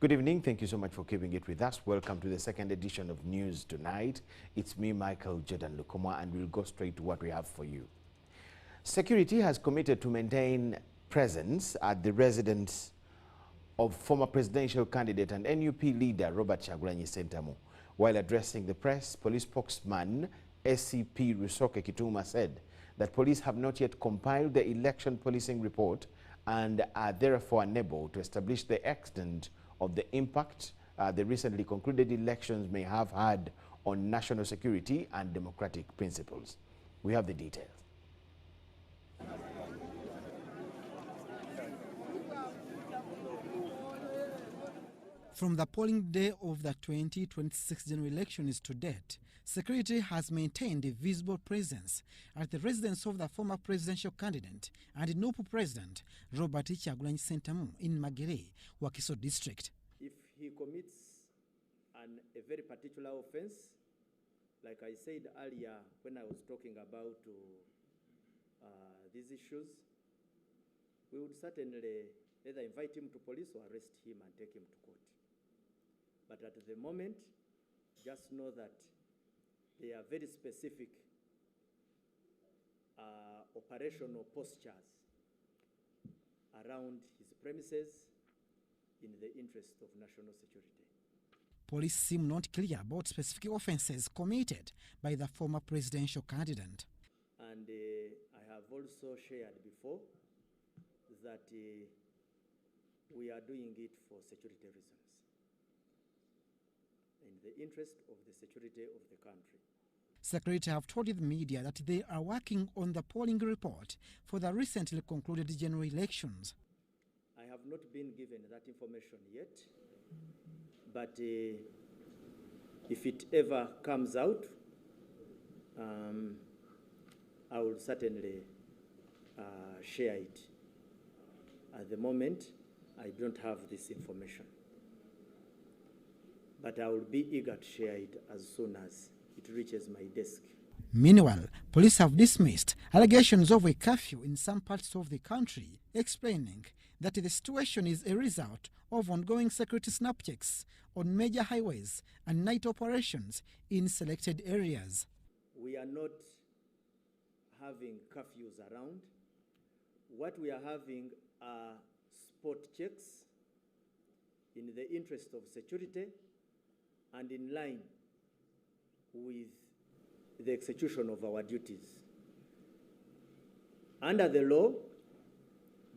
Good evening. Thank you so much for keeping it with us. Welcome to the second edition of News Tonight. It's me, Michael Jordan Lukoma, and we'll go straight to what we have for you. Security has committed to maintain presence at the residence of former presidential candidate and NUP leader Robert Kyagulanyi Ssentamu. While addressing the press, police spokesman SCP Rusoke Kituma said that police have not yet compiled the election policing report and are therefore unable to establish the extent of the impact the recently concluded elections may have had on national security and democratic principles. We have the details. From the polling day of the 2026 general elections to date, security has maintained a visible presence at the residence of the former presidential candidate and NUP president Robert Kyagulanyi Ssentamu in Magere, Wakiso district. If he commits a very particular offense, like I said earlier when I was talking about these issues, we would certainly either invite him to police or arrest him and take him to court. But at the moment, just know that there are very specific operational postures around his premises in the interest of national security. Police seem not clear about specific offenses committed by the former presidential candidate. And I have also shared before that we are doing it for security reasons, in the interest of the security of the country. Security have told the media that they are working on the polling report for the recently concluded general elections. I have not been given that information yet, but if it ever comes out, I will certainly share it. At the moment, I don't have this information, but I will be eager to share it as soon as it reaches my desk. Meanwhile, police have dismissed allegations of a curfew in some parts of the country, explaining that the situation is a result of ongoing security snap checks on major highways and night operations in selected areas. We are not having curfews around. What we are having are spot checks in the interest of security and in line with the execution of our duties. Under the law,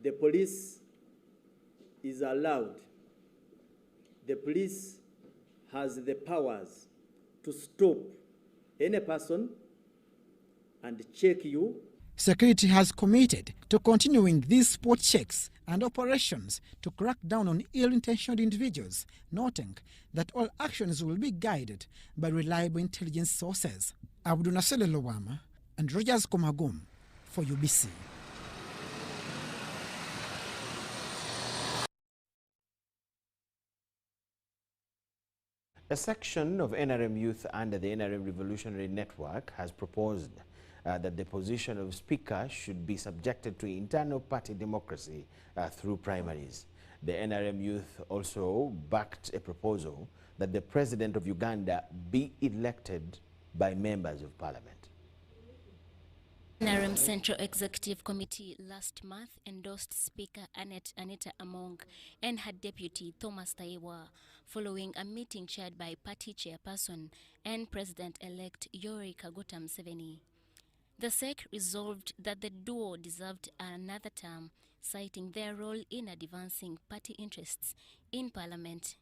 the police is allowed, the police has the powers to stop any person and check you. Security has committed to continuing these spot checks and operations to crack down on ill-intentioned individuals, noting that all actions will be guided by reliable intelligence sources. Abdunasele Lowama and Rogers Komagum for UBC. A section of NRM youth under the NRM Revolutionary Network has proposed that the position of Speaker should be subjected to internal party democracy through primaries. The NRM youth also backed a proposal that the President of Uganda be elected by members of Parliament. NRM Central Executive Committee last month endorsed Speaker Anita Among and her deputy Thomas Taiwa following a meeting chaired by party chairperson and President-elect Yoweri Kaguta Museveni. The SEC resolved that the duo deserved another term, citing their role in advancing party interests in Parliament.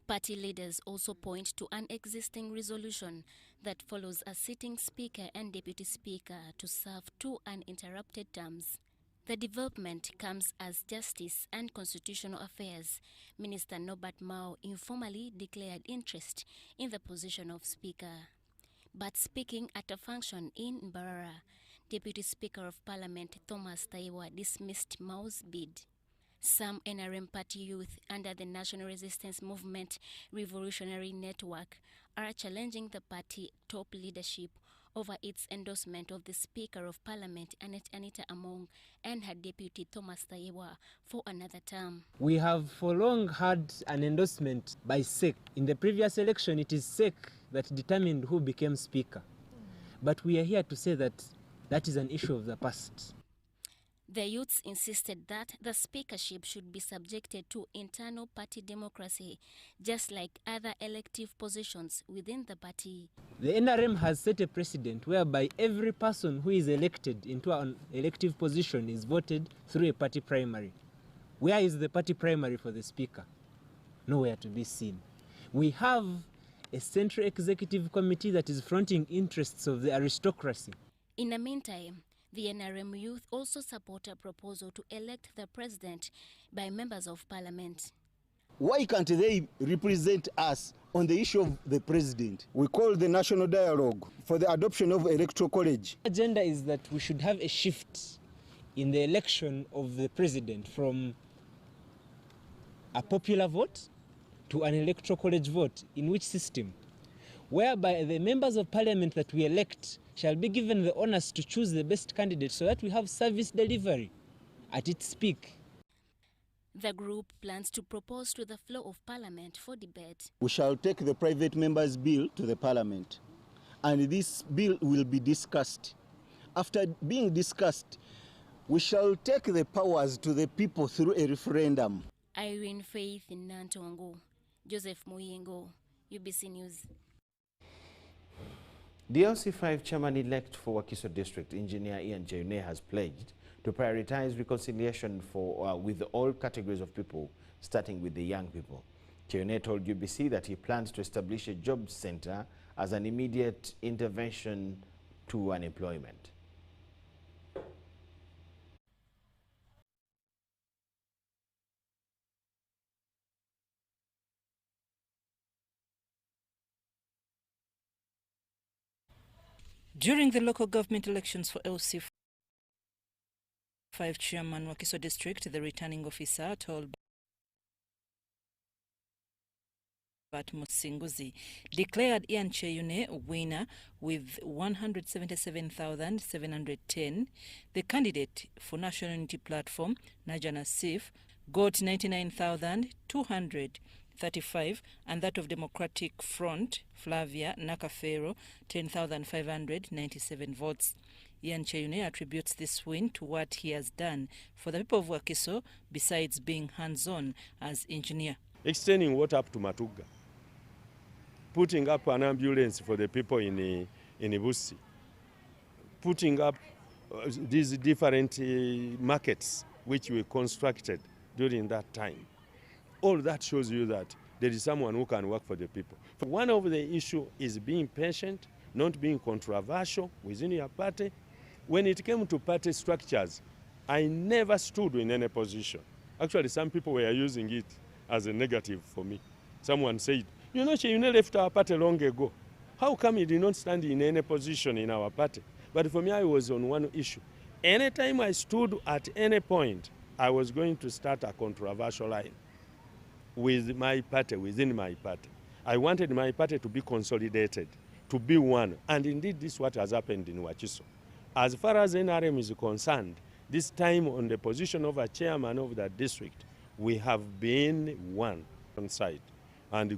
Party leaders also point to an existing resolution that follows a sitting Speaker and Deputy Speaker to serve 2 uninterrupted terms. The development comes as Justice and Constitutional Affairs Minister Norbert Mao informally declared interest in the position of Speaker. But speaking at a function in Mbarara, Deputy Speaker of Parliament Thomas Taiwa dismissed Mao's bid. Some NRM party youth under the National Resistance Movement Revolutionary Network are challenging the party top leadership over its endorsement of the Speaker of Parliament Anita Among and her deputy Thomas Taiwa for another term. We have for long had an endorsement by SEC. In the previous election, it is SEC that determined who became Speaker. But we are here to say that that is an issue of the past. The youths insisted that the speakership should be subjected to internal party democracy, just like other elective positions within the party. The NRM has set a precedent whereby every person who is elected into an elective position is voted through a party primary. Where is the party primary for the speaker? Nowhere to be seen. We have a central executive committee that is fronting interests of the aristocracy. In the meantime, the NRM youth also support a proposal to elect the president by members of parliament. Why can't they represent us on the issue of the president? We call the national dialogue for the adoption of electoral college. The agenda is that we should have a shift in the election of the president from a popular vote to an electoral college vote. In which system? Whereby the members of parliament that we elect shall be given the honors to choose the best candidate so that we have service delivery at its peak. The group plans to propose to the floor of parliament for debate. We shall take the private members' bill to the parliament, and this bill will be discussed. After being discussed, we shall take the powers to the people through a referendum. Irene Faith Nantongo, Joseph Muyingo, UBC News. The LC5 chairman-elect for Wakiso District, Engineer Ian Cheyune, has pledged to prioritize reconciliation with all categories of people, starting with the young people. Cheyune told UBC that he plans to establish a job center as an immediate intervention to unemployment. During the local government elections for LC5 chairman Wakiso District, the returning officer told Bat Musinguzi declared Ian Cheyune winner with 177,710. The candidate for National Unity Platform, Najana Sif, got 99,235, and that of Democratic Front, Flavia Nakafero, 10,597 votes. Ian Cheyune attributes this win to what he has done for the people of Wakiso besides being hands-on as engineer. Extending water up to Matuga, putting up an ambulance for the people in Ibusi, putting up these different markets which we constructed during that time. All that shows you that there is someone who can work for the people. One of the issues is being patient, not being controversial within your party. When it came to party structures, I never stood in any position. Actually, some people were using it as a negative for me. Someone said, you know, Cheyune left our party long ago. How come he did not stand in any position in our party? But for me, I was on one issue. Anytime I stood at any point, I was going to start a controversial line with my party, within my party. I wanted my party to be consolidated, to be one. And indeed, this is what has happened in Wakiso. As far as NRM is concerned, this time on the position of a chairman of that district, we have been one on site and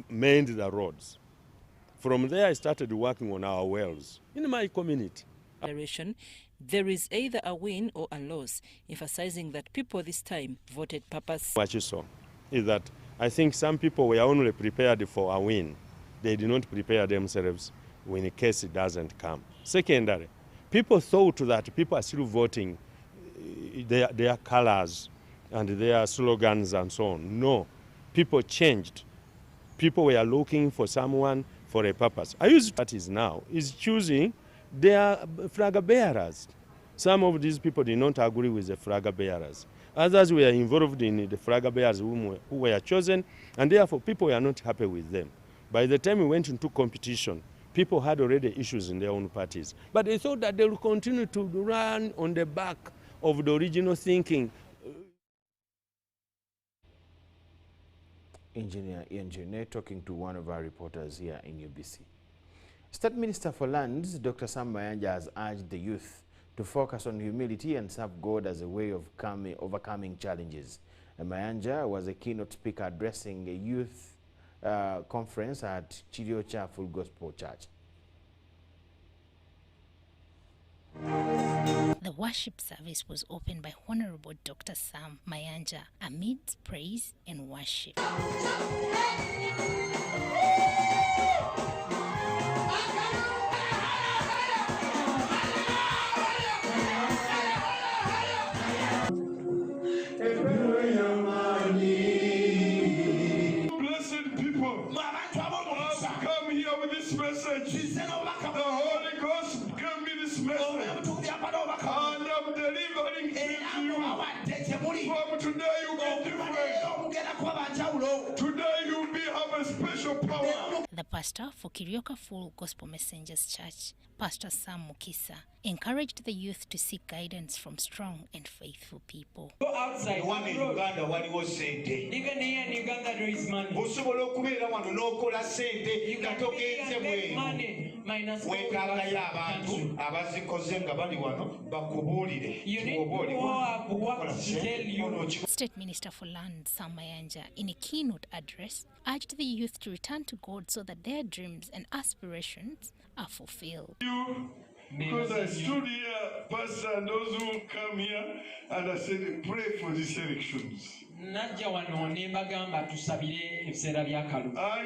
made the roads. From there, I started working on our wells in my community. There is either a win or a loss, emphasizing that people this time voted purpose. What you saw is that I think some people were only prepared for a win. They did not prepare themselves when in case it doesn't come. Secondary, people thought that people are still voting their colors and their slogans and so on. No, people changed. People were looking for someone for a purpose. I use parties now is choosing their flag bearers. Some of these people did not agree with the flag bearers. Others were involved in the flag bearers who were chosen, and therefore people were not happy with them. By the time we went into competition, people had already issues in their own parties. But they thought that they would continue to run on the back of the original thinking. Engineer Ian June talking to one of our reporters here in UBC. State Minister for Lands, Dr. Sam Mayanja, has urged the youth to focus on humility and serve God as a way of overcoming challenges. Mayanja was a keynote speaker addressing a youth conference at Chiriocha Full Gospel Church. The worship service was opened by Honorable Dr. Sam Mayanja amid praise and worship. Blessed people, I've come here with this message. The Holy Ghost gave me this message, and I'm delivering it to you. From today you'll be different. Today you'll have a special power. The pastor for Kirioka Full Gospel Messengers Church, Pastor Sam Mukisa, encouraged the youth to seek guidance from strong and faithful people. Go outside. One in Uganda, what was said. Even here in Uganda, there is money. You can get money minus you need to have what to tell you. State Minister for Land, Sam Mayanja, in a keynote address, urged the youth to return to God so that their dreams and aspirations are fulfilled. Because I stood here, Pastor, and those who come here, and I said, pray for these elections. I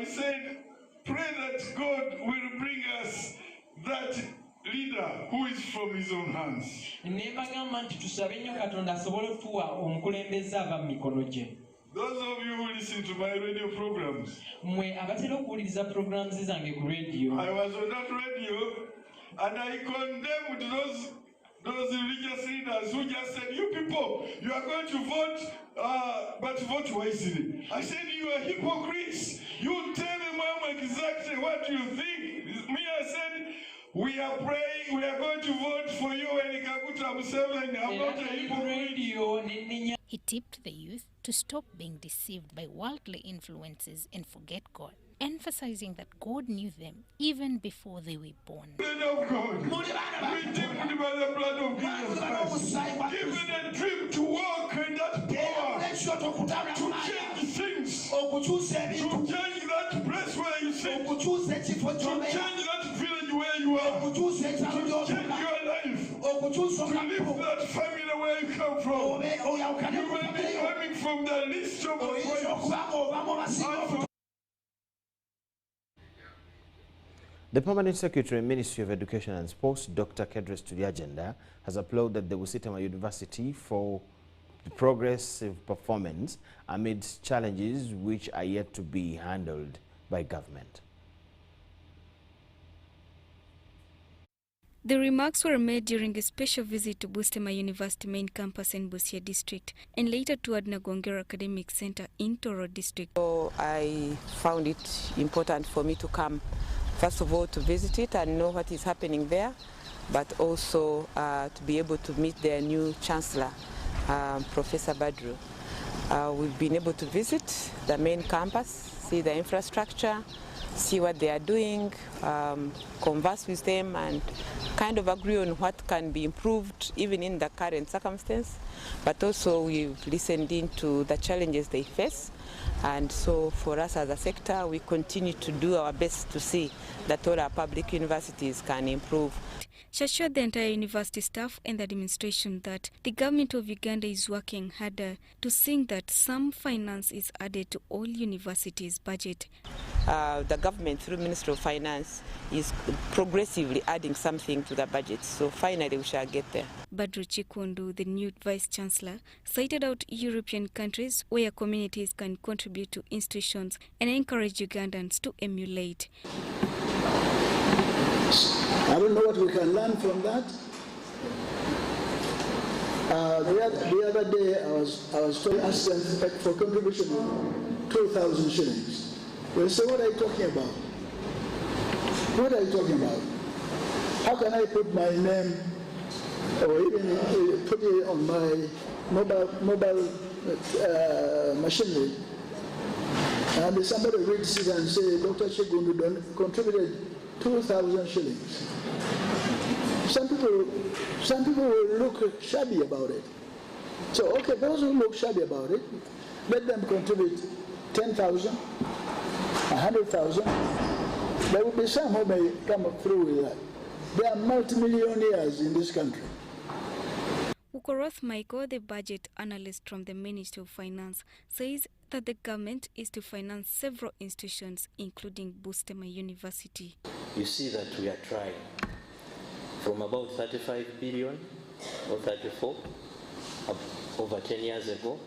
said, pray that God will bring us that leader who is from his own hands. Those of you who listen to my radio programs, I was on that radio, and I condemned those religious leaders who just said, you people, you are going to vote, but vote wisely. I said, you are hypocrites. You tell them exactly what you think. Me, I said, we are praying, we are going to vote for you and Kaguta Museveni. I'm not a hypocrite. He tipped the youth to stop being deceived by worldly influences and forget God, emphasizing that God knew them even before they were born. Blood of God, redeemed by the blood of Jesus Christ, given a dream to walk in that power, to change things, to change that place where you sit, to change that village where you are, to change your life, to live that family where you come from. You may be coming from the least of the The Permanent Secretary, Ministry of Education and Sports, Dr. Kedres Tuliagenda, has applauded the Wusitama University for the progressive performance amidst challenges which are yet to be handled by government. The remarks were made during a special visit to Bustema University main campus in Busia district and later toured Nagongera Academic Center in Toro district. So I found it important for me to come, first of all, to visit it and know what is happening there, but also to be able to meet their new chancellor, Professor Badru. We've been able to visit the main campus, see the infrastructure, see what they are doing, converse with them and kind of agree on what can be improved even in the current circumstance. But also we've listened into the challenges they face. And so for us as a sector, we continue to do our best to see that all our public universities can improve. She assured the entire university staff and the administration that the government of Uganda is working harder to see that some finance is added to all universities' budget. The government, through Ministry of Finance, is progressively adding something to the budget. So finally we shall get there. Badru Chikundu, the new Vice-Chancellor, cited out European countries where communities can contribute to institutions and encourage Ugandans to emulate. I don't know what we can learn from that. The other day, I was told assistance for contribution of 2,000 shillings. They say, what are you talking about? What are you talking about? How can I put my name or even put it on my mobile machinery? And somebody reads it and say, Dr. Chigundu contributed 2,000 shillings. Some people will look shabby about it. So, okay, those who look shabby about it, let them contribute 10,000, 100,000. There will be some who may come through with that. There are multimillionaires in this country. Ukoroth Michael, the budget analyst from the Ministry of Finance, says that the government is to finance several institutions, including Bustema University. You see that we are trying. From about 35 billion or 34 over 10 years ago,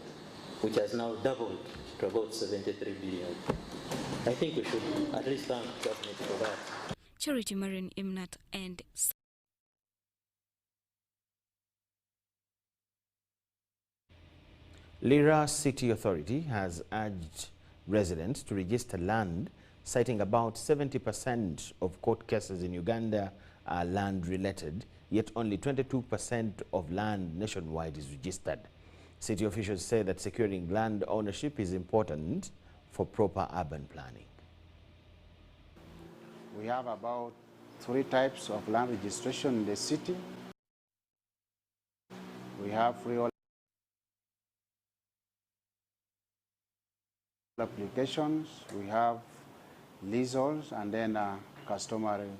which has now doubled to about 73 billion. I think we should at least thank government for that. Charity Marion Imnat and Lira City Authority has urged residents to register land, citing about 70% of court cases in Uganda are land-related, yet only 22% of land nationwide is registered. City officials say that securing land ownership is important for proper urban planning. We have about 3 types of land registration in the city. We have freehold applications, we have leaseholds, and then customary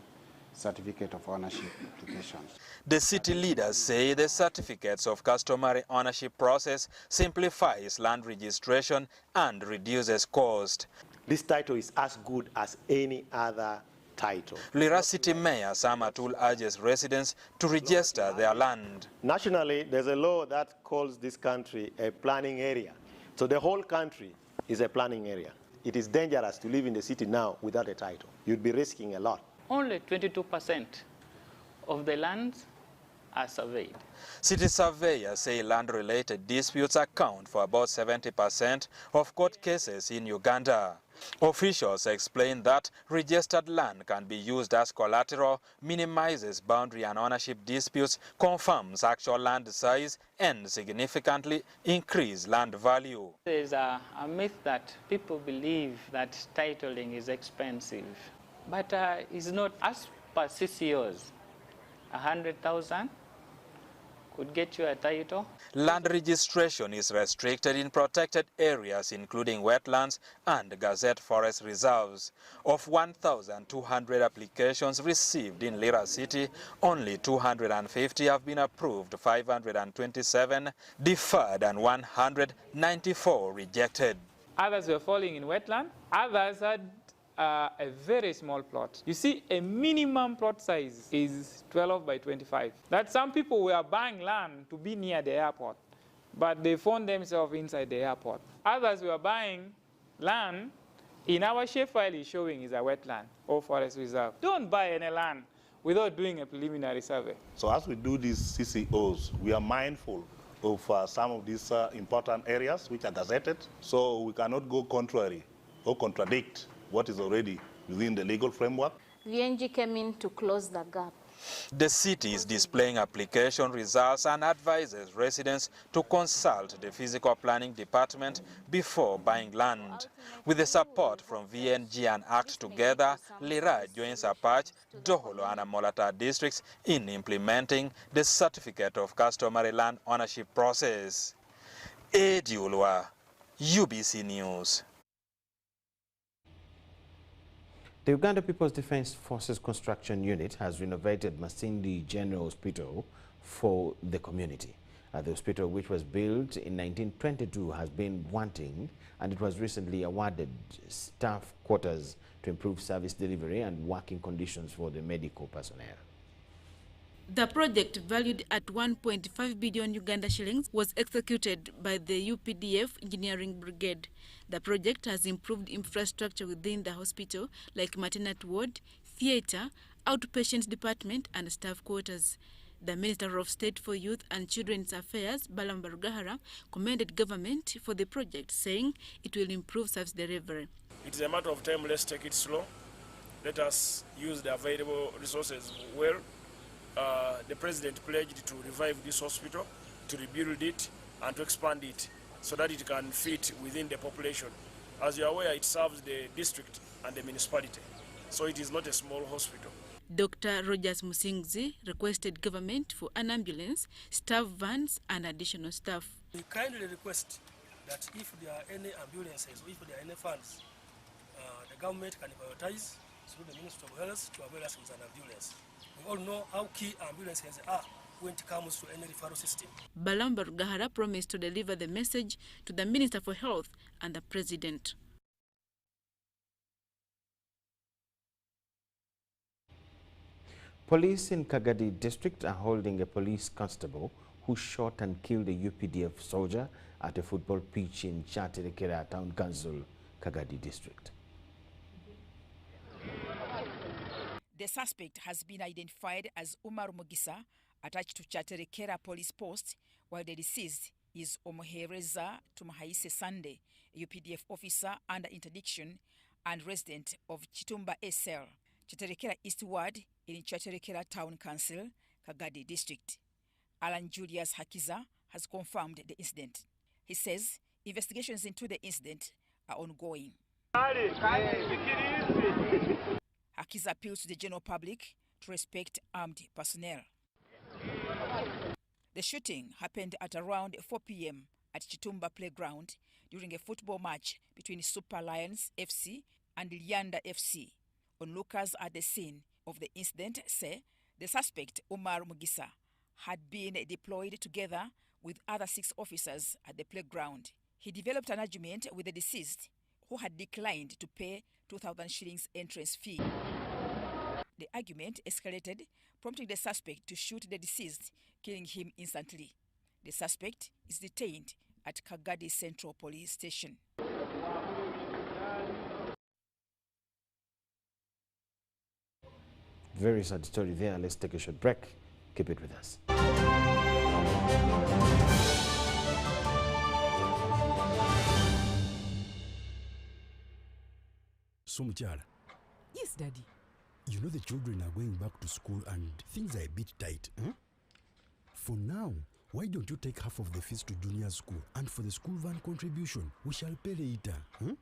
certificate of ownership applications. The city leaders say the certificates of customary ownership process simplifies land registration and reduces cost. This title is as good as any other title. Lira City Mayor Sam Atul urges residents to register their land. Nationally, there's a law that calls this country a planning area. So the whole country is a planning area. It is dangerous to live in the city now without a title. You'd be risking a lot. Only 22% of the lands are surveyed. City surveyors say land-related disputes account for about 70% of court cases in Uganda. Officials explain that registered land can be used as collateral, minimizes boundary and ownership disputes, confirms actual land size, and significantly increase land value. There is a myth that people believe that titling is expensive, but it's not. As per CCOs, 100,000 could get you a title. Land registration is restricted in protected areas including wetlands and gazette forest reserves. Of 1,200 applications received in Lira City, only 250 have been approved, 527 deferred, and 194 rejected. Others were falling in wetland, others had a very small plot. You see, a minimum plot size is 12 by 25. That some people were buying land to be near the airport, but they found themselves inside the airport. Others were buying land in our shapefile is showing is a wetland or forest reserve. Don't buy any land without doing a preliminary survey. So as we do these CCOs, we are mindful of some of these important areas which are gazetted, so we cannot go contrary or contradict what is already within the legal framework. VNG came in to close the gap. The city is displaying application results and advises residents to consult the physical planning department before buying land. With the support from VNG and Act Together, Lira joins Apache, Doholo and Amolata districts in implementing the certificate of customary land ownership process. Edi Ulwa, UBC News. The Uganda People's Defense Forces Construction Unit has renovated Masindi General Hospital for the community. The hospital, which was built in 1922, has been wanting, and it was recently awarded staff quarters to improve service delivery and working conditions for the medical personnel. The project, valued at 1.5 billion Uganda shillings, was executed by the UPDF Engineering Brigade. The project has improved infrastructure within the hospital, like maternity ward, theatre, outpatient department and staff quarters. The Minister of State for Youth and Children's Affairs, Balamba Rugahara, commended government for the project, saying it will improve service delivery. It's a matter of time. Let's take it slow. Let us use the available resources well. The President pledged to revive this hospital, to rebuild it, and to expand it so that it can fit within the population. As you are aware, it serves the district and the municipality, so it is not a small hospital. Dr. Rogers Musingzi requested government for an ambulance, staff vans, and additional staff. We kindly request that if there are any ambulances, or if there are any funds, the government can prioritize through the Ministry of Health to avail us with an ambulance. We all know how key ambulances are when it comes to any referral system. Balamba Rugahara promised to deliver the message to the Minister for Health and the President. Police in Kagadi district are holding a police constable who shot and killed a UPDF soldier at a football pitch in Chaterekera Town Council, Kagadi district. The suspect has been identified as Umar Mugisa, attached to Chaterekera police post, while the deceased is Omohereza Tumahaise Sande, a UPDF officer under interdiction and resident of Chitumba SL, Chaterekera Eastward in Chaterekera Town Council, Kagadi district. Alan Julius Hakiza has confirmed the incident. He says investigations into the incident are ongoing. Hakiza appeals to the general public to respect armed personnel. The shooting happened at around 4 p.m. at Chitumba Playground during a football match between Super Lions FC and Lyanda FC. Onlookers at the scene of the incident say the suspect, Umar Mugisa, had been deployed together with other 6 officers at the playground. He developed an argument with the deceased, who had declined to pay 2,000 shillings entrance fee. The argument escalated, prompting the suspect to shoot the deceased, killing him instantly. The suspect is detained at Kagadi Central Police Station. Very sad story there. Let's take a short break. Keep it with us. Sumuchara. Yes, Daddy. You know the children are going back to school and things are a bit tight. Huh? For now, why don't you take half of the fees to junior school, and for the school van contribution, we shall pay later. Huh?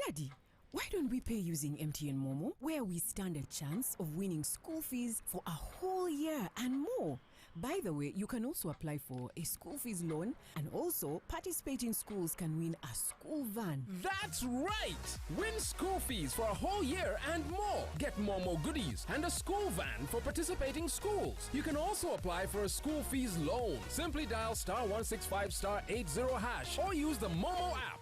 Daddy, why don't we pay using MTN Momo, where we stand a chance of winning school fees for a whole year and more? By the way, you can also apply for a school fees loan, and also participating schools can win a school van. That's right! Win school fees for a whole year and more. Get Momo goodies and a school van for participating schools. You can also apply for a school fees loan. Simply dial *165*80# or use the Momo app.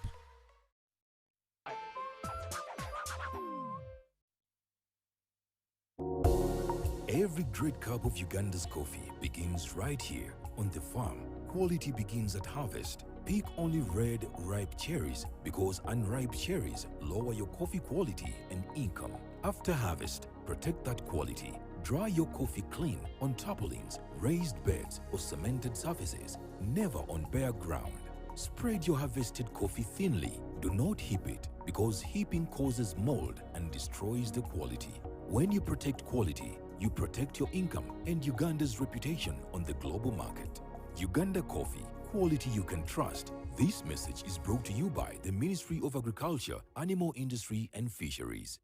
Every great cup of Uganda's coffee begins right here on the farm. Quality begins at harvest. Pick only red, ripe cherries because unripe cherries lower your coffee quality and income. After harvest, protect that quality. Dry your coffee clean on tarpaulins, raised beds, or cemented surfaces, never on bare ground. Spread your harvested coffee thinly. Do not heap it because heaping causes mold and destroys the quality. When you protect quality, you protect your income and Uganda's reputation on the global market. Uganda Coffee, quality you can trust. This message is brought to you by the Ministry of Agriculture, Animal Industry and Fisheries.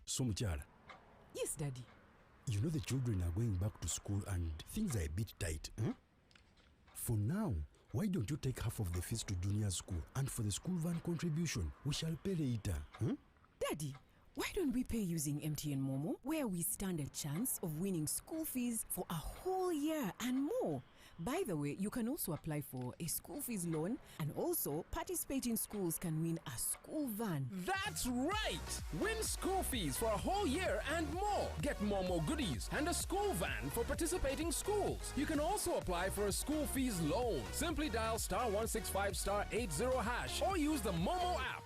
Sumuchara. Yes, Daddy. You know the children are going back to school and things are a bit tight. Huh? For now, why don't you take half of the fees to junior school, and for the school van contribution, we shall pay later. Huh? Daddy, Why don't we pay using MTN Momo, where we stand a chance of winning school fees for a whole year and more? By the way, you can also apply for a school fees loan, and also participating schools can win a school van. That's right! Win school fees for a whole year and more. Get Momo goodies and a school van for participating schools. You can also apply for a school fees loan. Simply dial *165*80# or use the Momo app.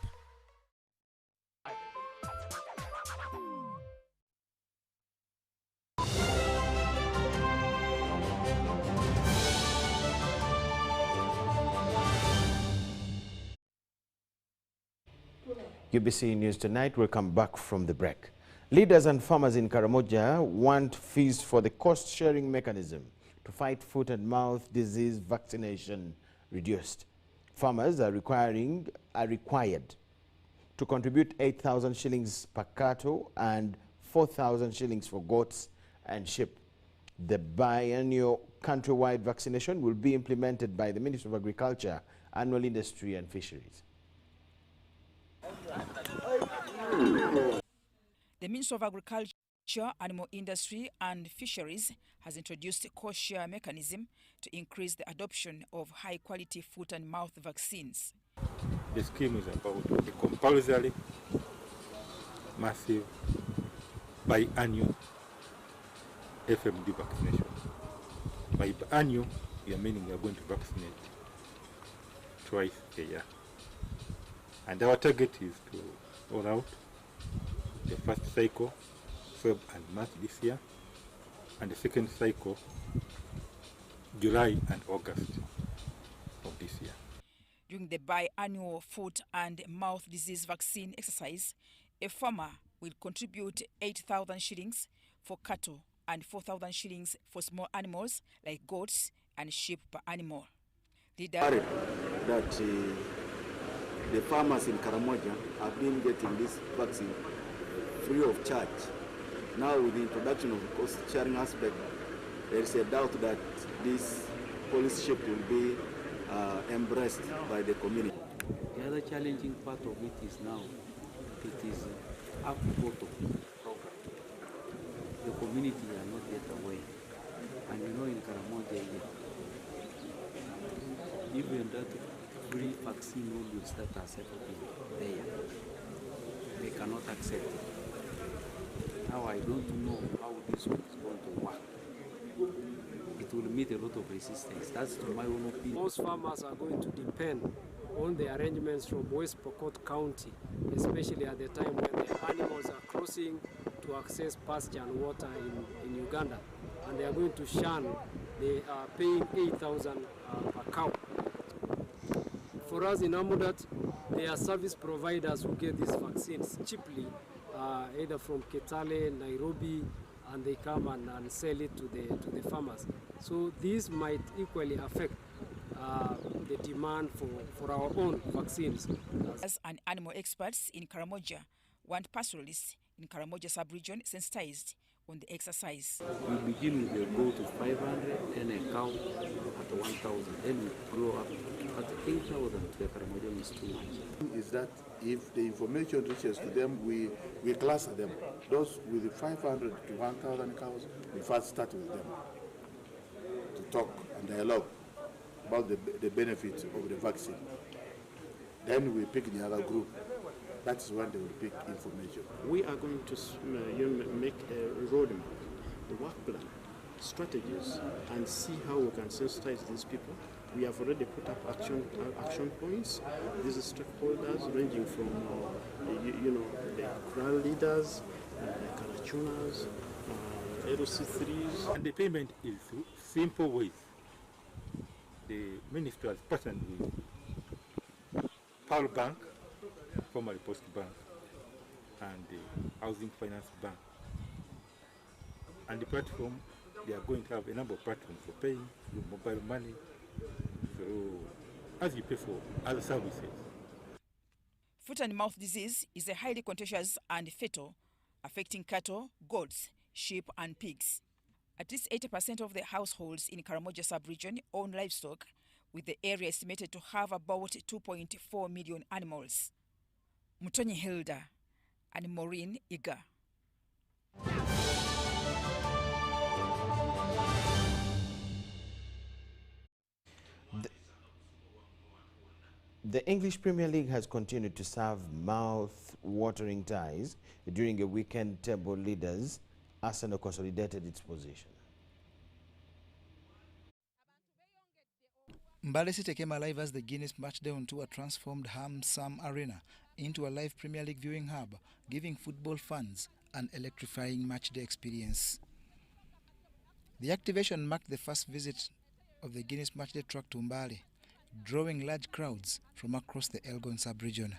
UBC News Tonight. Welcome back from the break. Leaders and farmers in Karamoja want fees for the cost-sharing mechanism to fight foot and mouth disease vaccination reduced. Farmers are required to contribute 8,000 shillings per cattle and 4,000 shillings for goats and sheep. The biennial countrywide vaccination will be implemented by the Ministry of Agriculture, Animal Industry and Fisheries. The Ministry of Agriculture, Animal Industry and Fisheries has introduced a cost-share mechanism to increase the adoption of high-quality foot and mouth vaccines. The scheme is about a compulsory, massive, biannual FMD vaccination. By biannual, we are meaning we are going to vaccinate twice a year. And our target is to roll out the first cycle, Feb and March this year, and the second cycle, July and August of this year. During the biannual foot and mouth disease vaccine exercise, a farmer will contribute 8,000 shillings for cattle and 4,000 shillings for small animals like goats and sheep per animal. That the farmers in Karamoja have been getting this vaccine free of charge. Now with the introduction of the cost-sharing aspect, there is a doubt that this policy shift will be embraced by the community. The other challenging part of it is now, it is up bottom program. The community are not yet aware. And you know in Karamoja, even that free vaccine rules that are set up there, they cannot accept it. Now I don't know how this one is going to work. It will meet a lot of resistance. That's my own opinion. Most farmers are going to depend on the arrangements from West Pokot County, especially at the time when the animals are crossing to access pasture and water in Uganda. And they are going to shun, they are paying 8,000 per cow. For us in Amudat, there are service providers who get these vaccines cheaply, either from Kitale, Nairobi, and they come and sell it to the farmers. So this might equally affect the demand for our own vaccines. As an animal experts in Karamoja want pastoralists in Karamoja sub-region sensitized on the exercise. We begin with a goat to 500 and a cow at 1,000. Then we grow up at 8,000 to the Karamoja is too much. Is that if the information reaches to them, we cluster them. Those with the 500 to 1,000 cows, we first start with them to talk and dialogue about the benefits of the vaccine. Then we pick the other group. That's when they will pick information. We are going to make a roadmap, a work plan, strategies, and see how we can sensitize these people. We have already put up action points. These stakeholders ranging from, the crowd leaders, the Karachunas, LC3s. And the payment is simple ways. The minister has partnered with Pearl Bank, formerly Post Bank, and the Housing Finance Bank. And the platform, they are going to have a number of platforms for paying with mobile money, so as you pay for other services. Foot and mouth disease is a highly contagious and fatal, affecting cattle, goats, sheep and pigs. At least 80% of the households in Karamoja sub-region own livestock, with the area estimated to have about 2.4 million animals. Mutonyi Hilda, and Maureen Iga. The English Premier League has continued to serve mouth-watering ties during a weekend. Table leaders Arsenal consolidated its position. Mbale City came alive as the Guinness Matchday on Tour transformed Ham Sam Arena into a live Premier League viewing hub, giving football fans an electrifying matchday experience. The activation marked the first visit of the Guinness Matchday track to Mbale, drawing large crowds from across the Elgon sub-region.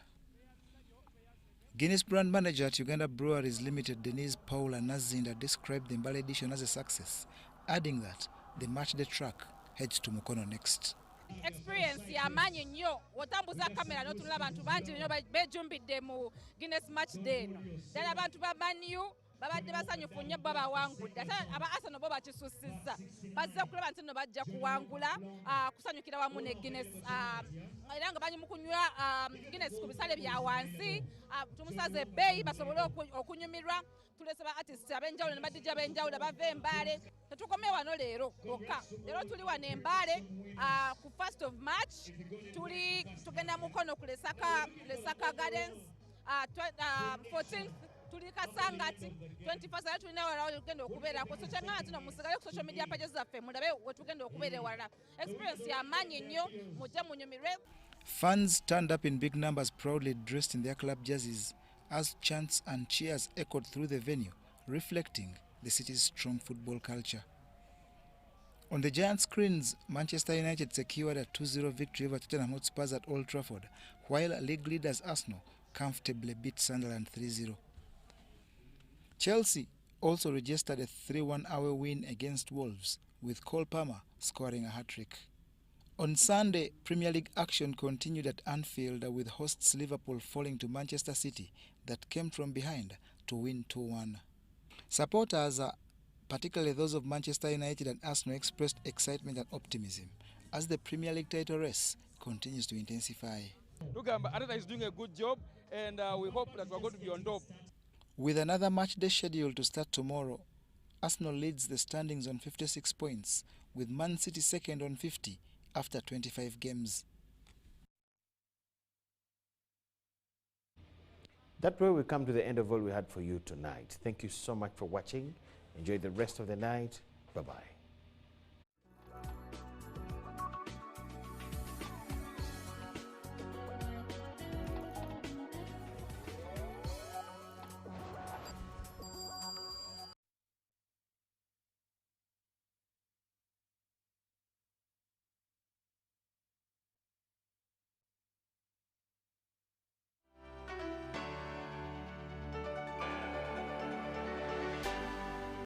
Guinness brand manager at Uganda Breweries Limited, Denise Paula Nazinda, described the Mbale edition as a success, adding that the matchday track heads to Mukono next. Experience yamanyi nnyo otambuza kamera n'otunula abantu bangi nnyo bejumbidde mu Guinness Matchday eno. Ddala abantu ba Manu babadde basanyufu nnyo bo bawangudde, ate aba Arsenal bo bakisussizza bazze okulaba nti nno bajja kuwangula kusanyukira wamu ne Guinness era nga bali mu kunywa Guinness ku bisale bya wansi tumusaze ebbeeyi basobole okunyumirwa. Tulese ba artists ab'enjawulo ne badijja ab'enjawulo bava e Mbale. Tetukomye wano leero bokka, leero tuli wano e Mbale ku 1st of March tugenda Mukono ku Lesaka Gardens 14th tuli Kasangati 21st era tulina wala tugenda okubeerako, so kyangana tino musigale ku social media pages zaffe mulabe we tugenda okubeera ewalala. Experience yamanyi nnyo, mujje munyumirwe. Fans turned up in big numbers, proudly dressed in their club jerseys, as chants and cheers echoed through the venue, reflecting the city's strong football culture. On the giant screens, Manchester United secured a 2-0 victory over Tottenham Hotspurs at Old Trafford, while league leaders Arsenal comfortably beat Sunderland 3-0. Chelsea also registered a 3-1 away win against Wolves, with Cole Palmer scoring a hat-trick. On Sunday, Premier League action continued at Anfield, with hosts Liverpool falling to Manchester City that came from behind to win 2-1. Supporters, particularly those of Manchester United and Arsenal, expressed excitement and optimism as the Premier League title race continues to intensify. Arteta is doing a good job, and we hope that we're going to be on top. With another match day scheduled to start tomorrow, Arsenal leads the standings on 56 points, with Man City second on 50 after 25 games. That way we come to the end of all we had for you tonight. Thank you so much for watching. Enjoy the rest of the night. Bye-bye.